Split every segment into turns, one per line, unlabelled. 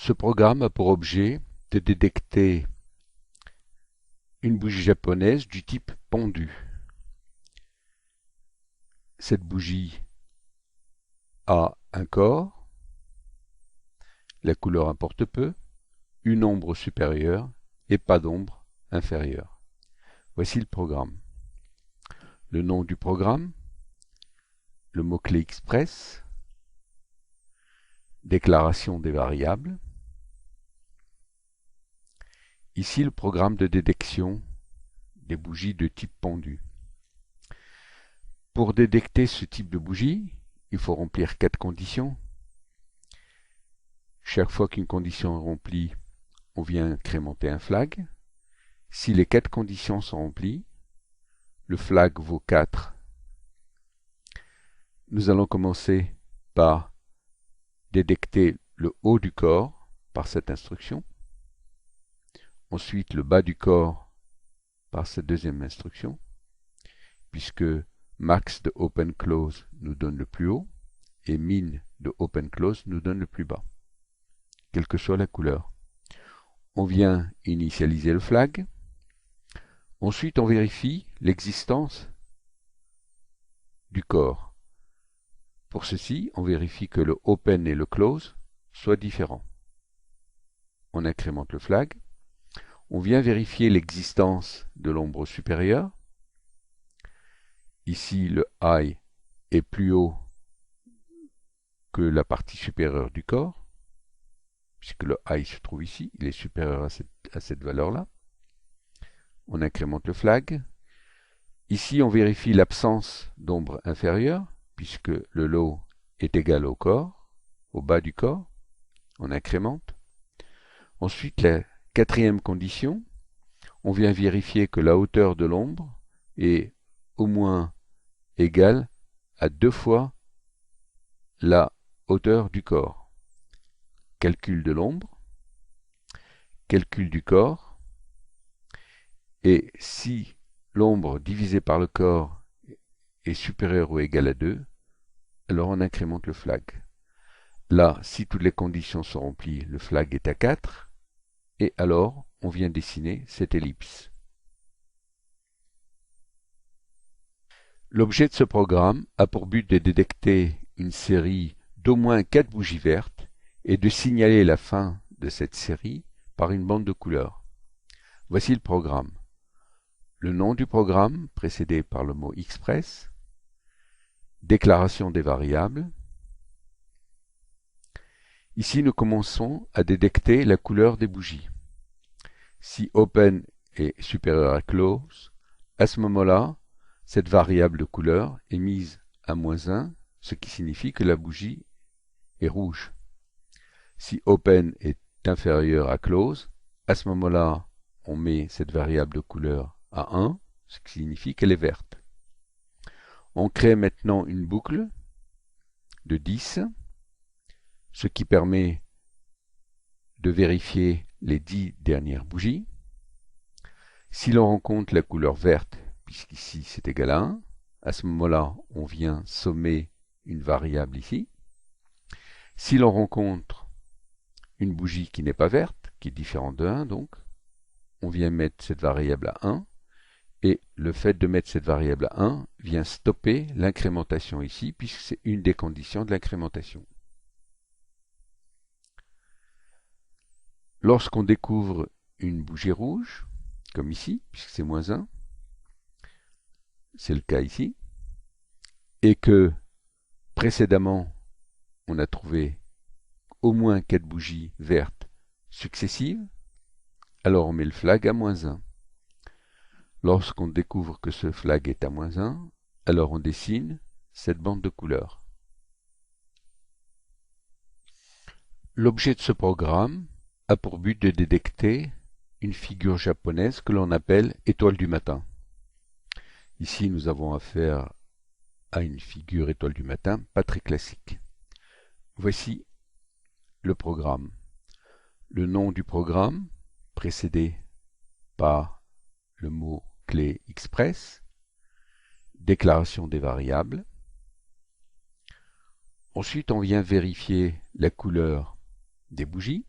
Ce programme a pour objet de détecter une bougie japonaise du type pendu. Cette bougie a un corps, la couleur importe peu, une ombre supérieure et pas d'ombre inférieure. Voici le programme. Le nom du programme, le mot-clé Express, déclaration des variables. Ici le programme de détection des bougies de type pendu. Pour détecter ce type de bougie, il faut remplir 4 conditions. Chaque fois qu'une condition est remplie, on vient incrémenter un flag. Si les 4 conditions sont remplies, le flag vaut 4. Nous allons commencer par détecter le haut du corps par cette instruction. Ensuite le bas du corps par cette deuxième instruction, puisque max de open close nous donne le plus haut et min de open close nous donne le plus bas, quelle que soit la couleur. On vient initialiser le flag. Ensuite on vérifie l'existence du corps. Pour ceci, on vérifie que le open et le close soient différents. On incrémente le flag. On vient vérifier l'existence de l'ombre supérieure. Ici, le high est plus haut que la partie supérieure du corps, puisque le high se trouve ici, il est supérieur à cette valeur-là. On incrémente le flag. Ici, on vérifie l'absence d'ombre inférieure, puisque le low est égal au corps, au bas du corps. On incrémente. Ensuite, la quatrième condition, on vient vérifier que la hauteur de l'ombre est au moins égale à 2 fois la hauteur du corps. Calcul de l'ombre, calcul du corps, et si l'ombre divisée par le corps est supérieure ou égale à 2, alors on incrémente le flag. Là, si toutes les conditions sont remplies, le flag est à 4, et alors on vient dessiner cette ellipse. L'objet de ce programme a pour but de détecter une série d'au moins 4 bougies vertes et de signaler la fin de cette série par une bande de couleurs. Voici le programme. Le nom du programme, précédé par le mot Express, déclaration des variables. Ici, nous commençons à détecter la couleur des bougies. Si open est supérieur à close, à ce moment-là, cette variable de couleur est mise à -1, ce qui signifie que la bougie est rouge. Si open est inférieur à close, à ce moment-là, on met cette variable de couleur à 1, ce qui signifie qu'elle est verte. On crée maintenant une boucle de 10, ce qui permet de vérifier les 10 dernières bougies. Si l'on rencontre la couleur verte, puisqu'ici c'est égal à 1, à ce moment-là, on vient sommer une variable ici. Si l'on rencontre une bougie qui n'est pas verte, qui est différente de 1 donc, on vient mettre cette variable à 1, et le fait de mettre cette variable à 1 vient stopper l'incrémentation ici, puisque c'est une des conditions de l'incrémentation. Lorsqu'on découvre une bougie rouge, comme ici, puisque c'est -1, c'est le cas ici, et que précédemment on a trouvé au moins 4 bougies vertes successives, alors on met le flag à -1. Lorsqu'on découvre que ce flag est à -1, alors on dessine cette bande de couleurs. L'objet de ce programme a pour but de détecter une figure japonaise que l'on appelle étoile du matin. Ici, nous avons affaire à une figure étoile du matin, pas très classique. Voici le programme. Le nom du programme, précédé par le mot clé Express, déclaration des variables. Ensuite, on vient vérifier la couleur des bougies.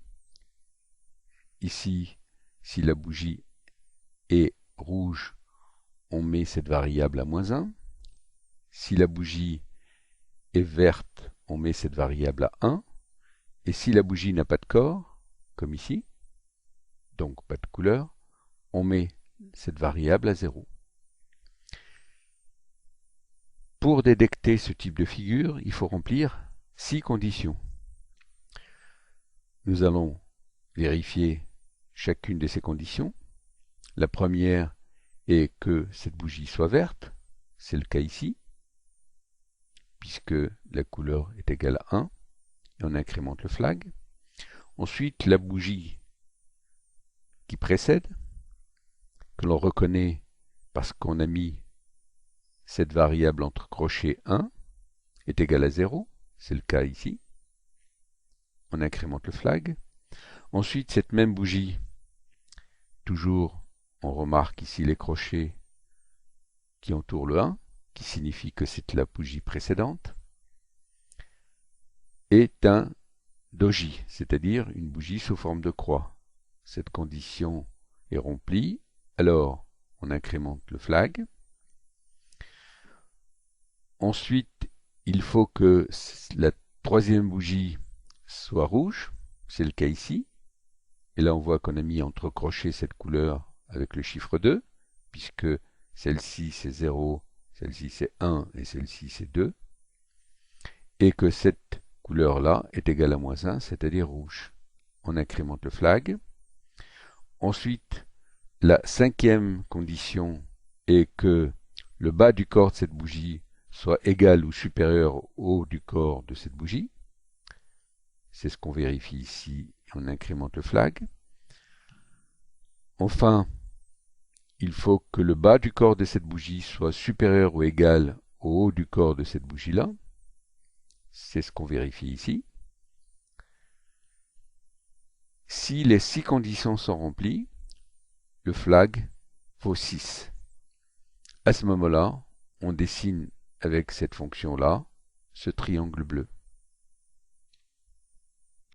ici, si la bougie est rouge, on met cette variable à -1. Si la bougie est verte, on met cette variable à 1. Et si la bougie n'a pas de corps, comme ici, donc pas de couleur, on met cette variable à 0. Pour détecter ce type de figure, il faut remplir 6 conditions. Nous allons vérifier chacune de ces conditions. La première est que cette bougie soit verte, c'est le cas ici, puisque la couleur est égale à 1, et on incrémente le flag. Ensuite, la bougie qui précède, que l'on reconnaît parce qu'on a mis cette variable entre crochets 1, est égale à 0, c'est le cas ici. On incrémente le flag. Ensuite, cette même bougie, toujours, on remarque ici les crochets qui entourent le 1, qui signifie que c'est la bougie précédente, est un doji, c'est-à-dire une bougie sous forme de croix. Cette condition est remplie, alors on incrémente le flag. Ensuite, il faut que la troisième bougie soit rouge, c'est le cas ici. Et là, on voit qu'on a mis entre crochets cette couleur avec le chiffre 2, puisque celle-ci c'est 0, celle-ci c'est 1 et celle-ci c'est 2. Et que cette couleur-là est égale à -1, c'est-à-dire rouge. On incrémente le flag. Ensuite, la cinquième condition est que le bas du corps de cette bougie soit égal ou supérieur au haut du corps de cette bougie. C'est ce qu'on vérifie ici, et on incrémente le flag. Enfin, il faut que le bas du corps de cette bougie soit supérieur ou égal au haut du corps de cette bougie-là. C'est ce qu'on vérifie ici. Si les 6 conditions sont remplies, le flag vaut 6. À ce moment-là, on dessine avec cette fonction-là ce triangle bleu.